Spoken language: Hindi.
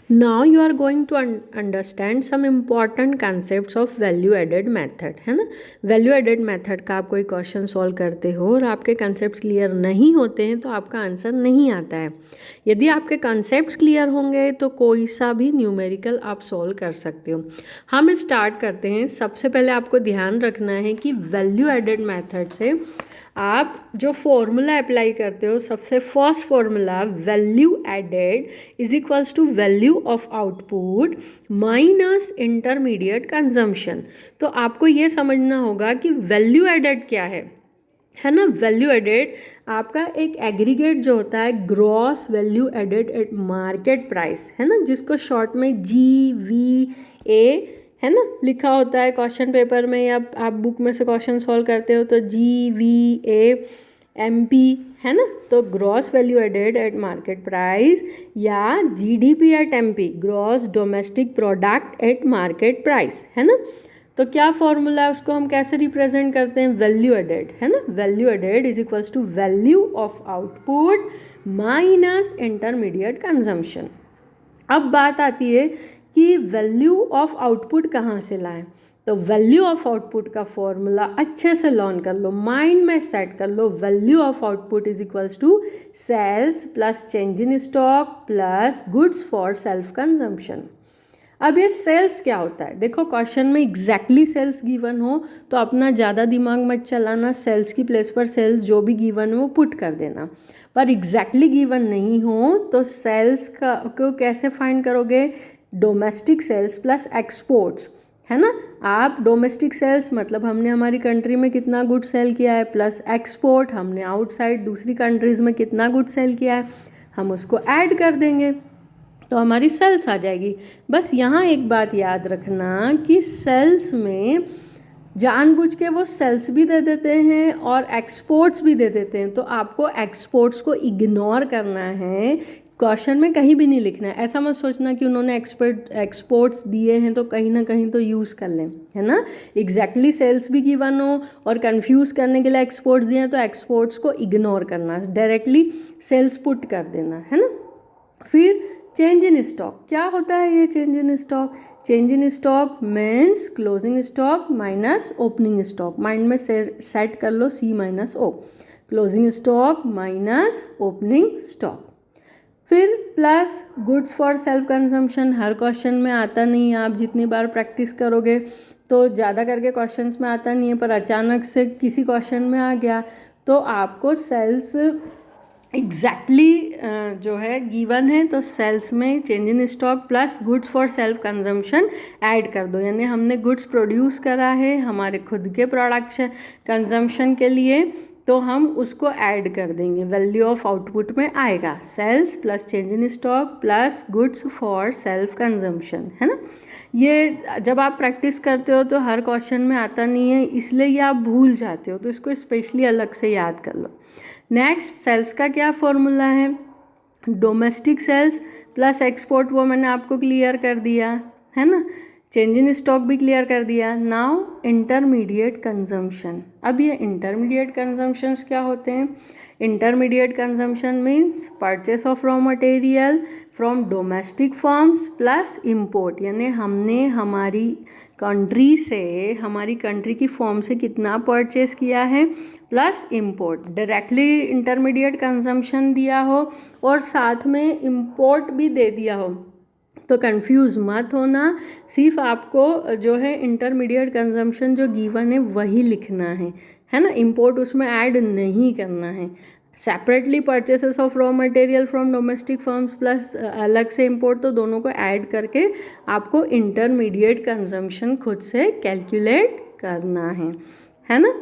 Now you are going to understand some important concept of value added method, है ना। वैल्यू एडेड मेथड का आप कोई क्वेश्चन सॉल्व करते हो और आपके कंसेप्ट क्लियर नहीं होते हैं तो आपका आंसर नहीं आता है। यदि आपके कंसेप्ट क्लियर होंगे तो कोई सा भी न्यूमेरिकल आप सॉल्व कर सकते हो। हम स्टार्ट करते हैं। सबसे पहले आपको ध्यान रखना है कि वैल्यू एडेड मेथड से आप जो फॉर्मूला अप्लाई करते हो, सबसे first formula value added is equals to value of output minus intermediate consumption. तो आपको ये समझना होगा कि वैल्यू एडेड क्या है ना। वैल्यू एडेड आपका एक एग्रीगेट जो होता है gross value added at market price, है ना, जिसको शॉर्ट में GVA है ना लिखा होता है क्वेश्चन पेपर में, या आप बुक में से क्वेश्चन सॉल्व करते हो तो GVAMP है ना। तो gross value added at market price या GDP at MP, gross domestic product at market price, है ना। तो क्या फॉर्मूला है, उसको हम कैसे रिप्रेजेंट करते हैं, वैल्यू एडेड, है ना। Value added is equals to value of output minus intermediate consumption. अब बात आती है कि वैल्यू ऑफ आउटपुट कहाँ से लाएं। तो वैल्यू ऑफ आउटपुट का फॉर्मूला अच्छे से लर्न कर लो, माइंड में सेट कर लो। Value of output is equals to sales plus change in stock plus goods for self consumption. अब ये सेल्स क्या होता है, देखो क्वेश्चन में एग्जैक्टली सेल्स गिवन हो तो अपना ज़्यादा दिमाग मत चलाना, सेल्स की प्लेस पर सेल्स जो भी गिवन हो पुट कर देना। पर एग्जैक्टली गिवन नहीं हो तो सेल्स का को कैसे फाइंड करोगे, डोमेस्टिक सेल्स प्लस एक्सपोर्ट्स, है ना। आप डोमेस्टिक सेल्स मतलब हमने हमारी कंट्री में कितना गुड सेल किया है, प्लस एक्सपोर्ट हमने आउटसाइड दूसरी कंट्रीज़ में कितना गुड सेल किया है, हम उसको ऐड कर देंगे तो हमारी सेल्स आ जाएगी। बस यहाँ एक बात याद रखना कि सेल्स में जानबूझ के वो सेल्स भी दे देते हैं और एक्सपोर्ट्स भी दे देते हैं, तो आपको एक्सपोर्ट्स को इग्नोर करना है, क्वेश्चन में कहीं भी नहीं लिखना है। ऐसा मत सोचना कि उन्होंने एक्सपोर्ट्स दिए हैं तो कहीं ना कहीं तो यूज़ कर लें, है ना। एग्जैक्टली सेल्स भी गिवन हो और कंफ्यूज करने के लिए एक्सपोर्ट्स दिए हैं तो एक्सपोर्ट्स को इग्नोर करना, डायरेक्टली सेल्स पुट कर देना, है ना। फिर चेंज इन स्टॉक क्या होता है, ये change in stock, change in stock means closing stock minus opening stock. Mind में सेट कर लो C-O, closing stock minus opening stock. फिर plus goods for self consumption, हर क्वेश्चन में आता नहीं है, आप जितनी बार प्रैक्टिस करोगे तो ज़्यादा करके क्वेश्चंस में आता नहीं है, पर अचानक से किसी क्वेश्चन में आ गया तो आपको सेल्स एग्जैक्टली जो है गिवन है तो सेल्स में change in stock plus goods for self consumption add कर दो। यानी हमने गुड्स प्रोड्यूस करा है हमारे खुद के प्रोडक्शन कंजम्पशन के लिए, तो हम उसको ऐड कर देंगे, वैल्यू ऑफ आउटपुट में आएगा sales plus change in stock plus goods for self consumption, है ना। ये जब आप प्रैक्टिस करते हो तो हर क्वेश्चन में आता नहीं है, इसलिए ये आप भूल जाते हो, तो इसको स्पेशली अलग से याद कर लो। नेक्स्ट सेल्स का क्या फॉर्मूला है, डोमेस्टिक सेल्स प्लस एक्सपोर्ट, वो मैंने आपको क्लियर कर दिया, है ना। चेंज इन स्टॉक भी क्लियर कर दिया। Now intermediate consumption. अब ये इंटरमीडिएट कंजम्पशंस क्या होते हैं, intermediate consumption means purchase of raw material from domestic firms plus import, यानी हमने हमारी कंट्री से, हमारी कंट्री की फॉर्म से कितना परचेस किया है plus import. Directly intermediate consumption दिया हो और साथ में इम्पोर्ट भी दे दिया हो तो कंफ्यूज मत होना, सिर्फ आपको जो है इंटरमीडिएट कंजम्पशन जो गिवन है वही लिखना है ना। इम्पोर्ट उसमें ऐड नहीं करना है। Separately purchases of raw material from domestic firms plus अलग से इम्पोर्ट, तो दोनों को ऐड करके आपको इंटरमीडिएट कंजम्पशन खुद से कैलकुलेट करना है ना।